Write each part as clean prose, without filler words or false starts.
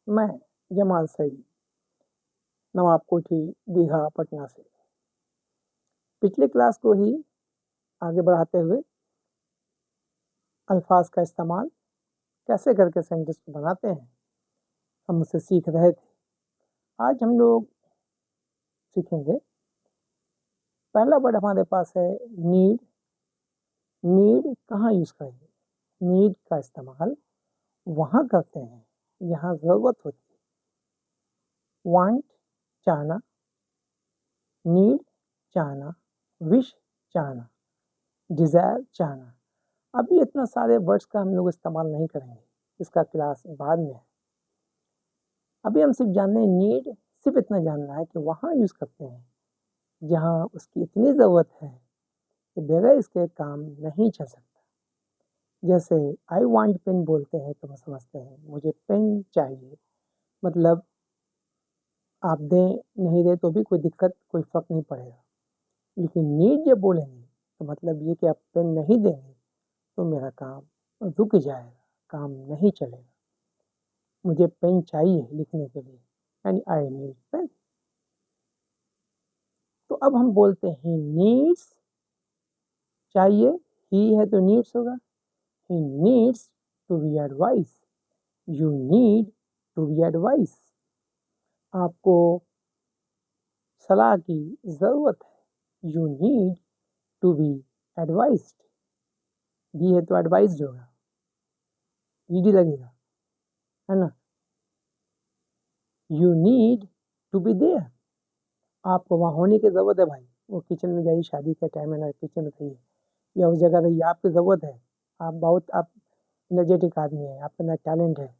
मैं जमाल सईद, नवाब कोठी, दीघा, पटना से। पिछले क्लास को ही आगे बढ़ाते हुए अल्फाज का इस्तेमाल कैसे करके सेंटेंस बनाते हैं हम उसे सीख रहे थे। आज हम लोग सीखेंगे। पहला वर्ड हमारे पास है नीड। नीड कहाँ यूज़ करेंगे? नीड का इस्तेमाल वहाँ करते हैं जहाँ ज़रूरत होती है। वांट चाहना, नीड चाहना, विश चाहना, डिज़ायर चाहना। अभी इतना सारे वर्ड्स का हम लोग इस्तेमाल नहीं करेंगे, इसका क्लास बाद में है। अभी हम सिर्फ जानना है नीड, सिर्फ इतना जानना है कि वहाँ यूज़ करते हैं जहाँ उसकी इतनी ज़रूरत है कि बगैर इसके काम नहीं चल सकता। जैसे आई वांट पेन बोलते हैं तो हम समझते हैं मुझे पेन चाहिए, मतलब आप दें नहीं दें तो भी कोई दिक्कत, कोई फ़र्क नहीं पड़ेगा। लेकिन नीड जब बोलेंगे तो मतलब ये कि आप पेन नहीं देंगे तो मेरा काम रुक जाएगा, काम नहीं चलेगा। मुझे पेन चाहिए लिखने के लिए, यानी आई नीड पेन। तो अब हम बोलते हैं नीड्स, चाहिए, ही है तो नीड्स होगा। He needs to be advice, you need to be advice. आपको सलाह की ज़रूरत है, you need to be advised. Be है तो एडवाइस्ड होगा, ईडी लगेगा, है ना। You need to be there, आपको वहाँ होने की ज़रूरत है भाई। वो किचन में जाइए, शादी का टाइम है ना, किचन में रहिए या उस जगह रहिए, आपकी ज़रूरत है। आप एनर्जेटिक आदमी हैं, आपके अंदर टैलेंट है,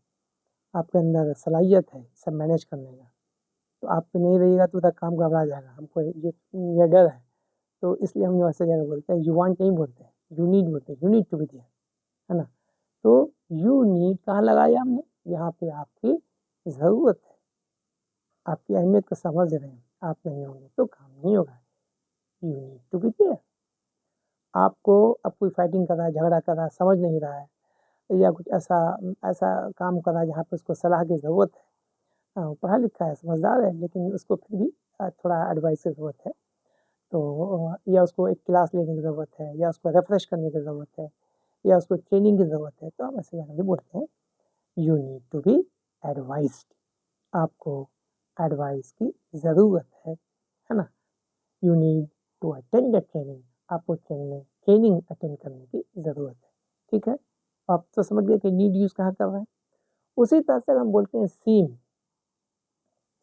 आपके अंदर सलाहियत है सब मैनेज करने का। तो आप तो नहीं रहिएगा तो उधर काम गड़बड़ा जाएगा, हमको ये डर है। तो इसलिए हम वैसे जगह बोलते हैं, यू वांट नहीं बोलते हैं, यू नीड बोलते हैं, you need to be there, है ना। तो यू नीड कहाँ लगाया हमने? यहाँ पे आपकी ज़रूरत है, आपकी अहमियत को समझ रहे हैं। आप नहीं होंगे तो काम नहीं होगा, you need to be there. आपको अब कोई फाइटिंग कर रहा है, झगड़ा कर रहा है, समझ नहीं रहा है, या कुछ ऐसा ऐसा काम कर रहा है जहाँ पे उसको सलाह की ज़रूरत है। वो पढ़ा लिखा है, समझदार है, लेकिन उसको फिर भी थोड़ा एडवाइस की ज़रूरत है। तो या उसको एक क्लास लेने की ज़रूरत है, या उसको रिफ्रेश करने की ज़रूरत है, या उसको ट्रेनिंग की ज़रूरत है, तो हम ऐसे जनरली बोलते हैं you need to be advised. आपको एडवाइस की ज़रूरत है ना। You need to attend the training, आपको ट्रेनिंग अटेंड करने की ज़रूरत है। ठीक है, आप तो समझ गए कि नीड यूज़ कहाँ कर रहे हैं। उसी तरह से हम बोलते हैं सीम।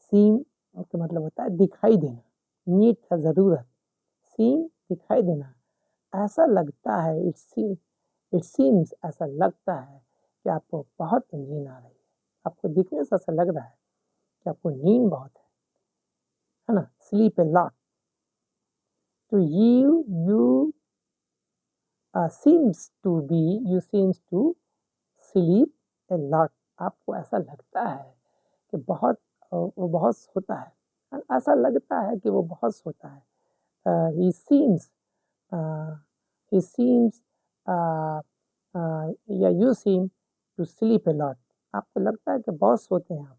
सीम का मतलब होता है दिखाई देना, नीड का ज़रूरत, सीम दिखाई देना। ऐसा लगता है, इट सीम्स, ऐसा लगता है कि आपको बहुत नींद आ रही है। आपको दिखने से ऐसा लग रहा है कि आपको नींद बहुत है ना। स्लीप ए लॉट, तो you seems to be, you seems to sleep a lot। आपको ऐसा लगता है कि वो बहुत सोता है, ऐसा लगता है कि वो बहुत सोता है। he seems uh, he seems या you seem to sleep a lot। आपको लगता है कि बहुत सोते हैं आप,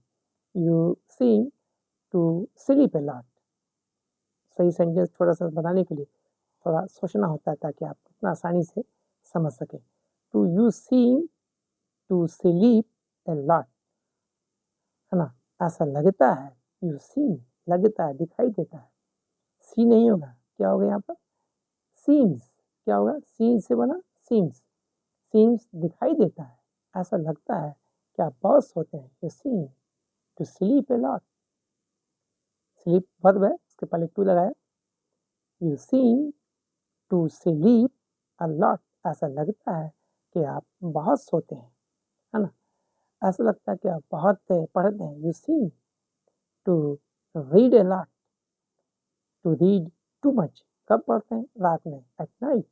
you seem to sleep a lot। सही सेंटेंस थोड़ा सा बनाने के लिए थोड़ा सोचना होता है ताकि आप इतना आसानी से समझ सकें। To you seem to sleep a lot, है ना। ऐसा लगता है, यू सीम, लगता है, दिखाई देता है। सी नहीं होगा, क्या होगा यहाँ पर? सीम्स। क्या होगा? सी से बना सीम्स। सीम्स दिखाई देता है, ऐसा लगता है कि आप बहुत सोते हैं। You seem to sleep a lot. Sleep verb है, इसके पहले टू लगाया। You seem to sleep a lot, ऐसा लगता है कि आप बहुत सोते हैं, है ना। ऐसा लगता है कि आप बहुत पढ़ते हैं। You seem to read a lot, to read too much. कब पढ़ते हैं? रात में, एट नाइट,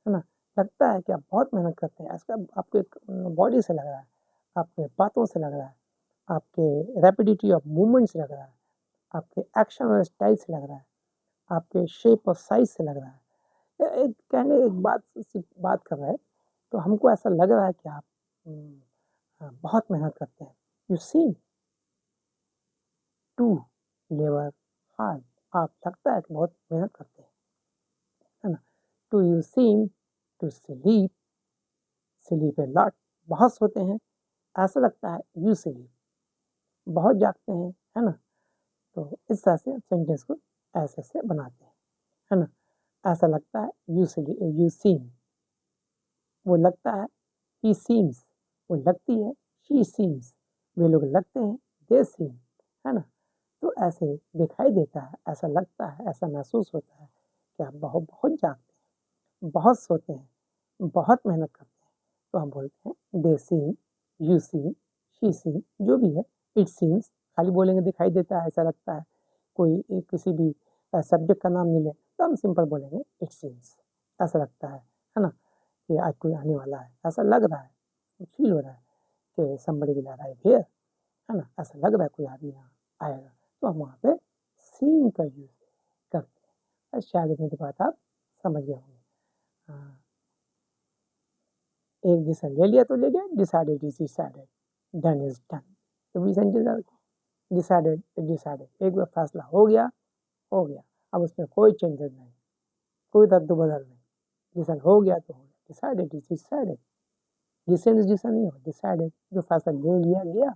है ना। लगता है कि आप बहुत मेहनत करते हैं, ऐसा आपके बॉडी से लग रहा है, आपके बातों से लग रहा है, आपके रैपिडिटी ऑफ मूवमेंट से लग रहा है, आपके एक्शन और स्टाइल से लग रहा है, आपके शेप और साइज से लग रहा है। एक कहने एक बात कर रहा है, तो हमको ऐसा लग रहा है कि आप बहुत मेहनत करते हैं, you seem to labour hard, आप लगता है कि बहुत मेहनत करते हैं, है ना। To you seem to sleep, sleep a lot, बहुत सोते हैं, ऐसा लगता है यू स्लीप, बहुत जागते हैं, है ना। तो इस तरह से सेंटेंस को ऐसे से बनाते हैं, है ना। ऐसा लगता है यू सीम, वो लगता है, ही सीम्स वो लगती है, शी सीम्स वे लोग लगते हैं, दे सीम, है ना। तो ऐसे दिखाई देता है, ऐसा लगता है, ऐसा महसूस होता है कि आप बहुत बहुत जागते हैं, बहुत सोते हैं, बहुत मेहनत करते हैं, तो हम बोलते हैं दे सीम, यू सीम, शी सीम, जो भी है, इट सीम्स, खाली बोलेंगे दिखाई देता है, ऐसा लगता है, कोई किसी भी सब्जेक्ट का नाम मिले तो हम सिंपल बोलेंगे इट सीम्स, ऐसा लगता है ना, कि आज कोई आने वाला है, ऐसा लग रहा है, फील हो रहा है कि somebody will arrive here, है ना, ऐसा लग रहा है कोई आदमी यहाँ आएगा, तो हम वहाँ पे सीन का यूज करते हैं। शायद मेरी बात आप समझ गए होंगे। हाँ, एक डिसीजन ले लिया तो ले लिया, decided is decided, done is done, तो भी सेंटेंस डिसाइडेड इज डिसाइडेड, एक बार फैसला हो गया, अब उसमें कोई चेंजेस नहीं, कोई रद्द बदल नहीं, डिसाइड हो गया तो हो गया, डिसाइडेड इज डिसाइडेड, डिसीजन नहीं हो, डिसाइडेड, जो फैसला ले लिया गया,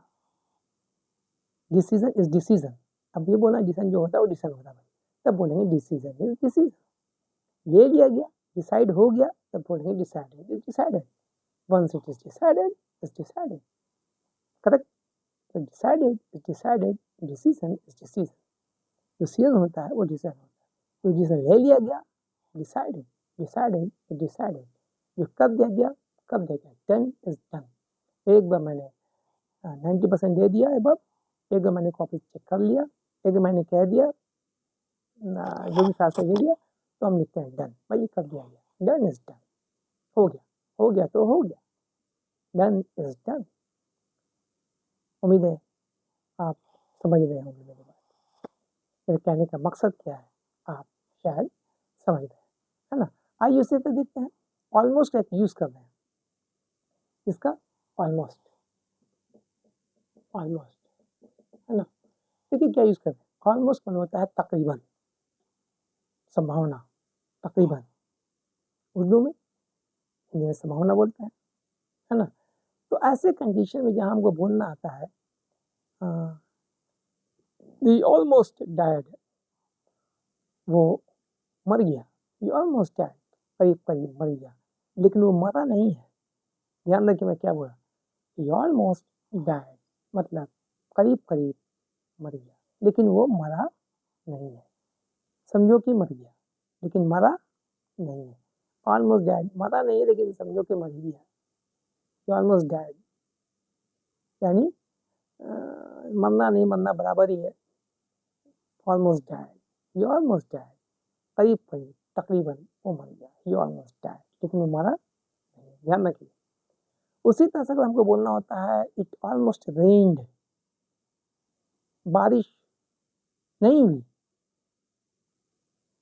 डिसीजन इज डिसीजन, अब ये बोलना डिसीजन जो होता है वो डिसीजन होता है भाई, तब बोलेंगे डिसीजन इज डिसीजन, ले लिया गया, डिसाइड हो गया, तब बोलेंगे decided is decided, once it is decided, correct. तो decided is decided, decision is decision, decision होता है वो डिसीजन होता है, तो डिसीजन ले लिया गया, डिसाइडेड, डिसाइडेड इज डिसाइडेड, जो कब दिया गया, डन इज डन, एक बार मैंने 90% दे दिया अब, एक बार मैंने कॉपी चेक कर लिया, एक बार मैंने कह दिया जो भी फैसला ले लिया, तो हम लिखते हैं डन, भाई ये कर दिया गया, डन इज डन, हो गया तो हो गया, डन इज डन। उम्मीद है आप समझ रहे होंगे मेरी बात, मेरे कहने का मकसद क्या है आप शायद समझ रहे हैं, है ना। आइए उसे तो देखते हैं, ऑलमोस्ट एक यूज कर रहे हैं, इसका ऑलमोस्ट, है ना। देखिए क्या यूज कर रहे हैं, ऑलमोस्ट मतलब होता है तकरीबन, संभावना, तकरीबन, उर्दू में, हिंदी में संभावना बोलते हैं, है ना। तो ऐसे कंडीशन में जहां हमको बोलना आता है दी ऑलमोस्ट डायड, वो मर गया, ये ऑलमोस्ट डायड, करीब करीब मर गया, लेकिन वो मरा नहीं है, ध्यान रखिए मैं क्या बोला, ये ऑलमोस्ट डायड मतलब करीब करीब मर गया, लेकिन वो मरा नहीं है, समझो कि मर गया लेकिन मरा नहीं है, ऑलमोस्ट डायड, मरा नहीं है लेकिन समझो कि मर गया, ऑलमोस्ट डायड यानी मरना नहीं मरना बराबर ही है, ऑलमोस्ट डायड, ये ऑलमोस्ट डायड, करीब करीब तकरीबन वो मर गया, ये ऑलमोस्ट डायड, लेकिन वो मरा नहीं, ध्यान रखिए। उसी तरह से हमको बोलना होता है इट ऑलमोस्ट रेन्ड, बारिश नहीं हुई,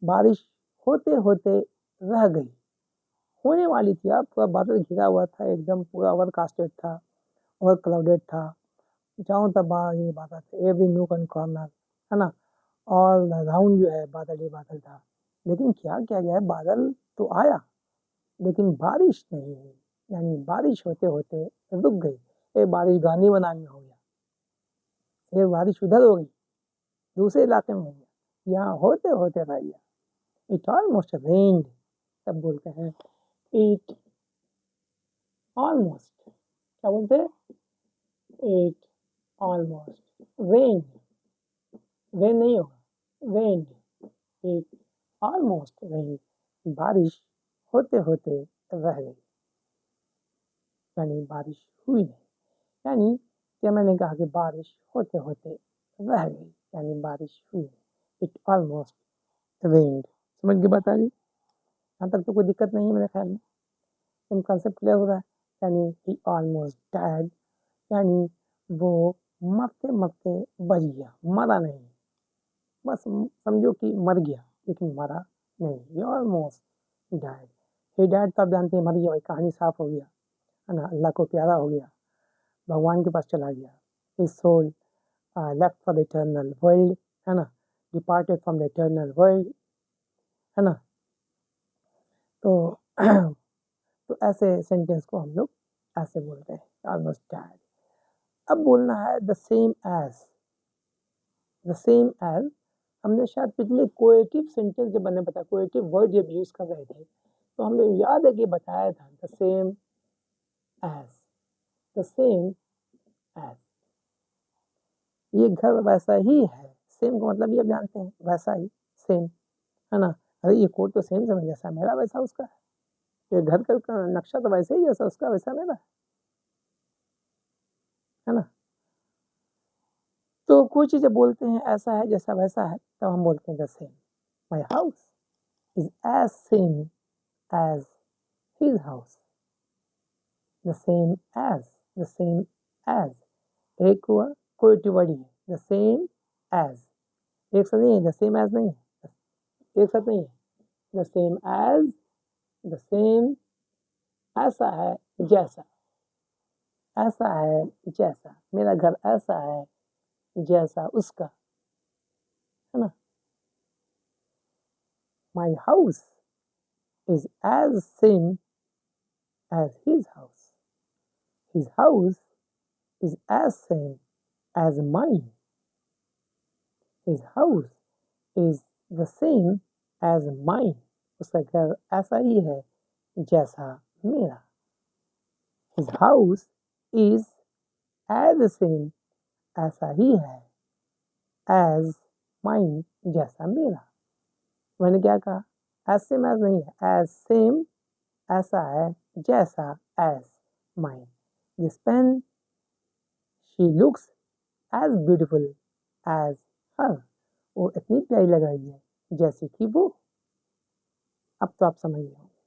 बारिश होते होते रह गई, होने वाली थी, अब पूरा बादल घिरा हुआ था, एकदम पूरा ओवरकास्टेड था, ओवर क्लाउडेड था, चारों तरफ ये बादल थे, एवरी नूक एंड कॉर्नर, है ना, ऑल राउंड जो है बादल ही बादल था, लेकिन क्या किया गया है, बादल तो आया लेकिन बारिश नहीं हुई, यानी बारिश होते होते रुक गई, एक बारिश गानी बनाने हो गया, एक बारिश उधर हो गई, दूसरे इलाके में हो गया, यहाँ होते होते रह गया, इट ऑलमोस्ट रेन्ड, तब बोलते हैं इट ऑलमोस्ट, क्या बोलते हैं, इट ऑलमोस्ट रेन्ड, रेन नहीं होगा, रेन्ड, इट ऑलमोस्ट रेन्ड, बारिश होते होते रह गई, यानी बारिश हुई नहीं, यानी क्या मैंने कहा कि बारिश होते होते रह गई, यानी बारिश हुई नहीं, इट ऑलमोस्ट रेन्ड, समझ के बता दी, यहाँ तक तो कोई दिक्कत नहीं है मेरे ख्याल में, इन कॉन्सेप्ट क्लियर हो रहा है, यानी ही ऑलमोस्ट डायड, यानी वो मरते मरते बच गया, मरा नहीं, बस समझो कि मर गया लेकिन मरा नहीं, ये ऑलमोस्ट डायड, ही डायड तो आप जानते हैं मर गया भाई, कहानी साफ हो गया, है ना, अल्लाह को प्यारा हो गया, भगवान के पास चला गया, his soul left for the eternal world, है ना, departed from the eternal world, है ना। तो तो ऐसे सेंटेंस को हम लोग ऐसे बोलते हैं, ऑलमोस्ट डैड। अब बोलना है the same as. The same as हमने शायद पिछले कोएटिव सेंटेंस जब मैंने बताया, कोएटिव वर्ड जब यूज कर रहे थे तो हमने याद है कि बताया था the same as, the same as. ये घर वैसा ही है, सेम का मतलब ये आप जानते हैं, वैसा ही, सेम, है ना। अरे ये कोट तो सेम समझ, जैसा मेरा वैसा उसका है। ये घर का नक्शा तो वैसे ही जैसा उसका वैसा मेरा है ना। तो कोई चीज़ें बोलते हैं ऐसा है जैसा वैसा है, तब हम बोलते हैं the same. My house is as same as his house. The same as, the same as, एक हुआ कोई वर्ड है, द सेम एज, एक साथ नहीं है, द सेम एज नहीं है, एक साथ नहीं है, the same as, the same, ऐसा है जैसा, ऐसा है जैसा, मेरा घर ऐसा है जैसा उसका, है ना। My house is as same as his house. His house is as same as mine. His house is the same as mine. उसका घर ऐसा ही है जैसा मेरा। His house is as same, ऐसा ही है as mine, जैसा मेरा। मैंने क्या कहा, as same as नहीं है, as same, ऐसा है जैसा as mine। This pen, she looks as beautiful as her. वो इतनी प्यारी लग रही है जैसे कि वो। अब तो आप समझ गए होंगे,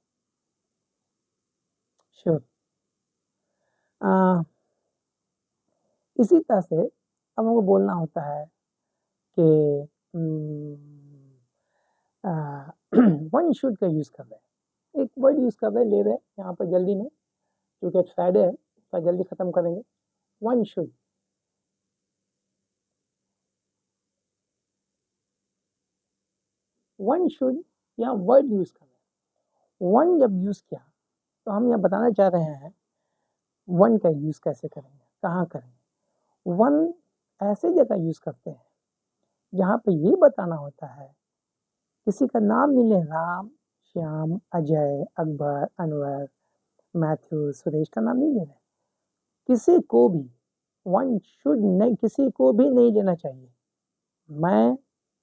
श्योर। इसी तरह से अब हमको बोलना होता है कि वन शुड का यूज़ कर रहे हैं, एक वर्ड यूज़ कर रहे हैं, ले रहे हैं यहाँ पर जल्दी में, क्योंकि फ्राइडे है तो जल्दी ख़त्म करेंगे। वन शुड, वन शुड यहाँ वर्ड यूज़ कर रहे हैं। वन जब यूज़ किया तो हम यहाँ बताना चाह रहे हैं वन का यूज़ कैसे करेंगे, कहाँ करेंगे। वन ऐसे जगह यूज़ करते हैं जहाँ पे ये बताना होता है, किसी का नाम नहीं ले, राम, श्याम, अजय, अकबर, अनवर, मैथ्यू, सुरेश का नाम नहीं ले रहे। किसी को भी वन शुड नहीं, किसी को भी नहीं लेना चाहिए। मैं,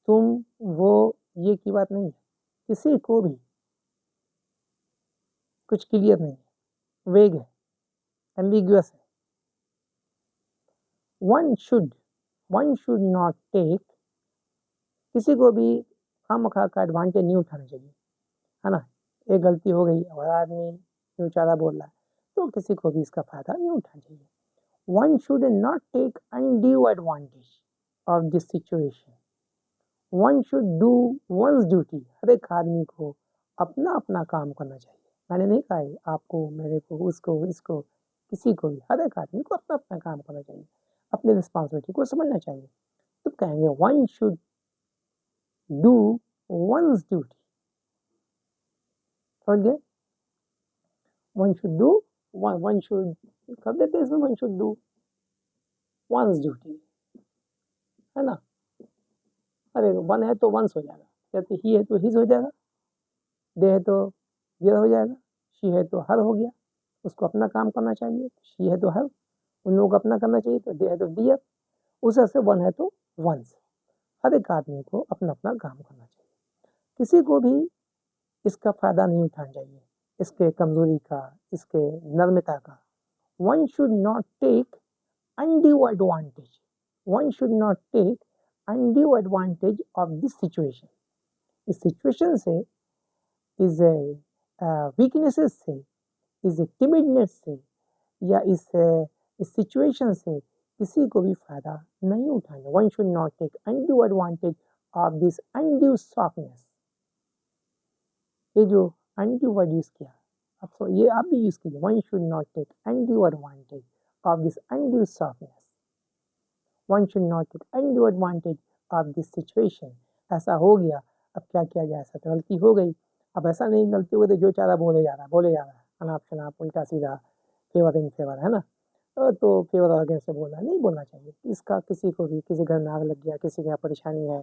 तुम, वो, ये की बात नहीं है, किसी को भी। कुछ क्लियर नहीं है, वेग है, एम्बिगुअस है। वन शुड नॉट टेक, किसी को भी खामखा का एडवांटेज नहीं उठाना चाहिए, है ना। एक गलती हो गई और आदमी बेचारा बोल रहा है, तो किसी को भी इसका फायदा नहीं उठाना चाहिए। One should not take undue advantage of this situation. One should do one's duty, हर एक आदमी को अपना अपना काम करना चाहिए। मैंने नहीं कहा है आपको, मेरे को, उसको, इसको, किसी को भी, हर एक आदमी को अपना अपना काम करना चाहिए, अपनी रिस्पॉन्सिबिलिटी को समझना चाहिए। तो कहेंगे one should do one's duty, समझ गए। One should do, one should कर देते हैं इसमें, one should do one's duty, है ना। अरे वन है तो वंस हो जाएगा, कहते ही है तो हिज हो जाएगा, दे है तो ये हो जाएगा, शी है तो हर हो गया, उसको अपना काम करना चाहिए, शी है तो हर, उन लोगों को अपना करना चाहिए, तो दे है तो डियर, उस से वन है तो वंस। हर एक आदमी को अपना अपना काम करना चाहिए, किसी को भी इसका फायदा नहीं उठाना चाहिए, इसके कमजोरी का, इसके नर्मता का। One should not take undue advantage, one should not take undue advantage of this situation. इस सिचुएशन से, इस वीकनेसेस से, इस टिमिडनेस से, या इस सिचुएशन से किसी को भी फायदा नहीं उठाना। One should not take undue advantage of this undue softness. ये जो अनड्यू वर्ड यूज किया, अब तो ये आप भी यूज कीजिए, one should not take undue advantage of this undue softness. One should not take undue advantage of this situation. ऐसा हो गया, अब क्या किया जाए, ऐसा तो गलती हो गई, अब ऐसा नहीं गलती हुई तो जो चाह रहा बोले जा रहा है अनाप शनाप उल्टा सीधा, फेवर इन फेवर, है ना। तो फेवर और अगेंस्ट से बोलना नहीं बोलना चाहिए। इसका किसी को भी, किसी घर में आग लग गया, किसी के यहाँ परेशानी है,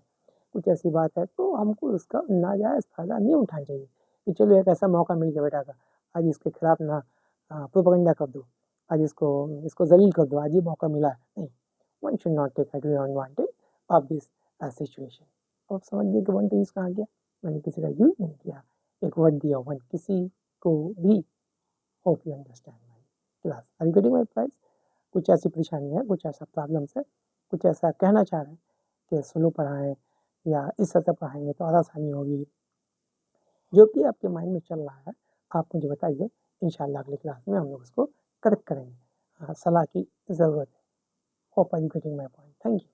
कुछ ऐसी बात है, तो हमको उसका नाजायज़ फ़ायदा नहीं उठाना चाहिए कि चलो एक ऐसा मौका मिल गया बेटा का, आज इसके खिलाफ ना प्रोपेगेंडा कर दो, आज इसको इसको ज़लील कर दो, आज ये मौका मिला है। नहीं, one should not take advantage of this situation. अब समझ गए कि वन टू यूज़ कहाँ गया, मैंने किसी का यूज़ नहीं किया, एक वर्ड दिया वन, किसी को भी। Hope you understand my class. Are you getting my point? कुछ ऐसी परेशानी है, कुछ ऐसा प्रॉब्लम्स है, कुछ ऐसा कहना चाह रहे हैं कि स्लो पढ़ाएँ या इस तरह से पढ़ाएँगे तो और आसानी होगी। जो भी आपके माइंड में चल रहा है, आप मुझे बताइए, इंशाल्लाह अगली क्लास में हम लोग उसको करेक्ट करेंगे। सलाह की ज़रूरत है। Hope are you getting my point? Thank you.